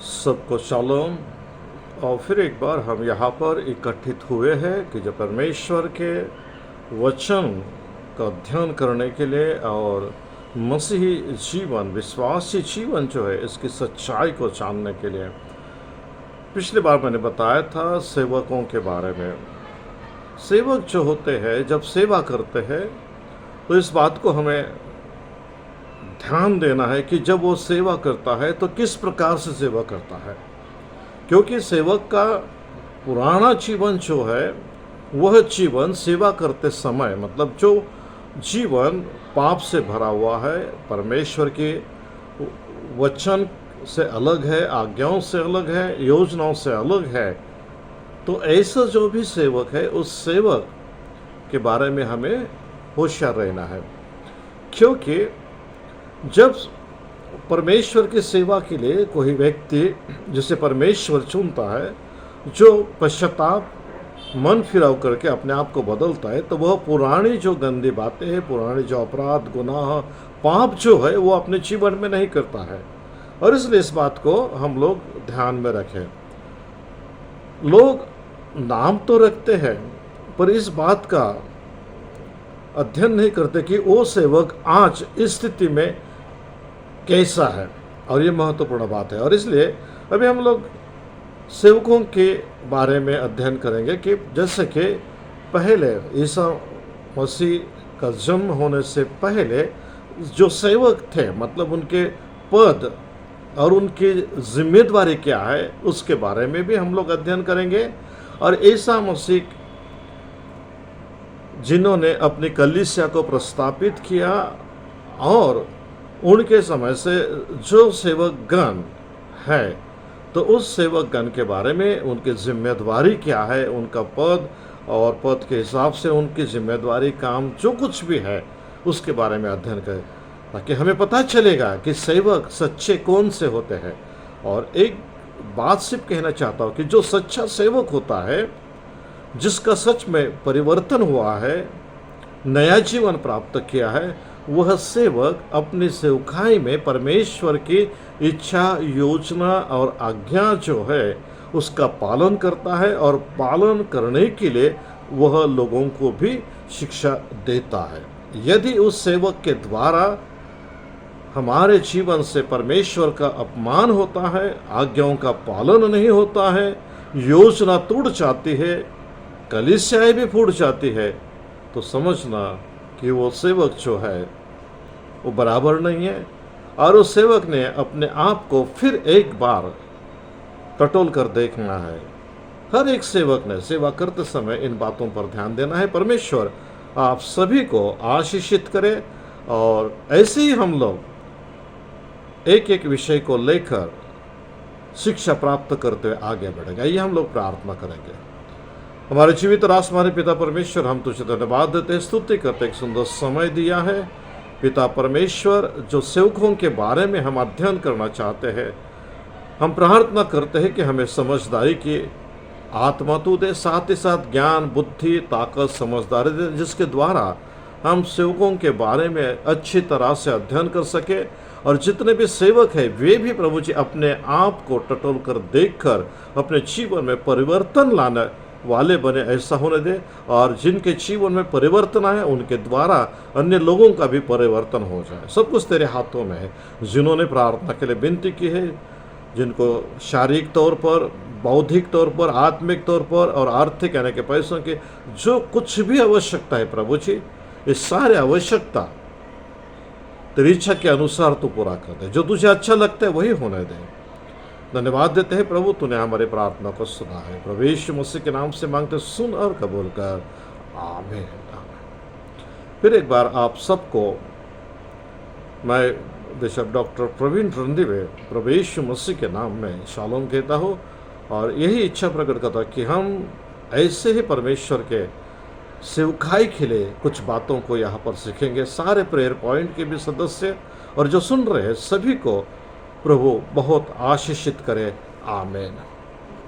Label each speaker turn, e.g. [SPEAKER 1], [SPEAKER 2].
[SPEAKER 1] सबको शालोम। और फिर एक बार हम यहाँ पर इकट्ठित हुए हैं कि जब परमेश्वर के वचन का अध्ययन करने के लिए और मसीही जीवन, विश्वासी जीवन जो है, इसकी सच्चाई को जानने के लिए। पिछली बार मैंने बताया था सेवकों के बारे में। सेवक जो होते हैं, जब सेवा करते हैं तो इस बात को हमें ध्यान देना है कि जब वो सेवा करता है तो किस प्रकार से सेवा करता है, क्योंकि सेवक का पुराना जीवन जो है वह जीवन सेवा करते समय, मतलब जो जीवन पाप से भरा हुआ है, परमेश्वर के वचन से अलग है, आज्ञाओं से अलग है, योजनाओं से अलग है, तो ऐसा जो भी सेवक है उस सेवक के बारे में हमें होशियार रहना है। क्योंकि जब परमेश्वर की सेवा के लिए कोई व्यक्ति जिसे परमेश्वर चुनता है, जो पश्चाताप मन फिराव करके अपने आप को बदलता है, तो वह पुरानी जो गंदी बातें हैं, पुरानी जो अपराध, गुनाह, पाप जो है वो अपने जीवन में नहीं करता है। और इसलिए इस बात को हम लोग ध्यान में रखें। लोग नाम तो रखते हैं पर इस बात का अध्ययन नहीं करते कि वो सेवक आज इस स्थिति में कैसा है, और ये महत्वपूर्ण बात है। और इसलिए अभी हम लोग सेवकों के बारे में अध्ययन करेंगे कि जैसे कि पहले ईसा मसीह का जन्म होने से पहले जो सेवक थे, मतलब उनके पद और उनकी जिम्मेदारी क्या है, उसके बारे में भी हम लोग अध्ययन करेंगे। और ईसा मसीह जिन्होंने अपनी कलीसिया को प्रस्तापित किया, और उनके समय से जो सेवकगण है, तो उस सेवकगण के बारे में, उनकी जिम्मेदारी क्या है, उनका पद और पद के हिसाब से उनकी जिम्मेदारी, काम जो कुछ भी है, उसके बारे में अध्ययन करें, ताकि हमें पता चलेगा कि सेवक सच्चे कौन से होते हैं। और एक बात सिर्फ कहना चाहता हूँ कि जो सच्चा सेवक होता है, जिसका सच में परिवर्तन हुआ है, नया जीवन प्राप्त किया है, वह सेवक अपनी सेवकाई में परमेश्वर की इच्छा, योजना और आज्ञा जो है उसका पालन करता है, और पालन करने के लिए वह लोगों को भी शिक्षा देता है। यदि उस सेवक के द्वारा हमारे जीवन से परमेश्वर का अपमान होता है, आज्ञाओं का पालन नहीं होता है, योजना टूट जाती है, कलीसियाएं भी फूट जाती है, तो समझना कि वो सेवक जो है वो बराबर नहीं है। और उस सेवक ने अपने आप को फिर एक बार टटोल कर देखना है। हर एक सेवक ने सेवा करते समय इन बातों पर ध्यान देना है। परमेश्वर आप सभी को आशीषित करे, और ऐसे ही हम लोग एक एक विषय को लेकर शिक्षा प्राप्त करते हुए आगे बढ़ेंगे। ये हम लोग प्रार्थना करेंगे। हमारे जीवित और आसमानी पिता परमेश्वर, हम तुझे धन्यवाद देते, स्तुति करते, एक सुंदर समय दिया है पिता परमेश्वर। जो सेवकों के बारे में हम अध्ययन करना चाहते हैं, हम प्रार्थना करते हैं कि हमें समझदारी की आत्मा तू दे, साथ ही साथ ज्ञान, बुद्धि, ताकत, समझदारी दे, जिसके द्वारा हम सेवकों के बारे में अच्छी तरह से अध्ययन कर सके। और जितने भी सेवक हैं वे भी प्रभु जी अपने आप को टटोल कर देखकर अपने जीवन में परिवर्तन लाने वाले बने, ऐसा होने दे। और जिनके जीवन में परिवर्तन आए, उनके द्वारा अन्य लोगों का भी परिवर्तन हो जाए। सब कुछ तेरे हाथों में है। जिन्होंने प्रार्थना के लिए विनती की है, जिनको शारीरिक तौर पर, बौद्धिक तौर पर, आत्मिक तौर पर और आर्थिक यानी कि पैसों की जो कुछ भी आवश्यकता है प्रभु जी, ये सारे आवश्यकता तेरी इच्छा के अनुसार तू पूरा कर दे। जो तुझे अच्छा लगता है वही होने दे। धन्यवाद देते हैं प्रभु, तूने हमारी प्रार्थना को सुना है। प्रभु यीशु मसीह के नाम से मांगते, सुन और कबूल कर। आमीन। फिर एक बार आप सबको मैं बिशप डॉक्टर प्रवीण रणदिवे प्रभु यीशु मसीह के नाम में शालोम कहता हूँ, और यही इच्छा प्रकट करता कि हम ऐसे ही परमेश्वर के सेवकाई के लिए कुछ बातों को यहाँ पर सीखेंगे। सारे प्रेयर पॉइंट के भी सदस्य और जो सुन रहे हैं सभी को प्रभु बहुत आशीषित करे। आमीन।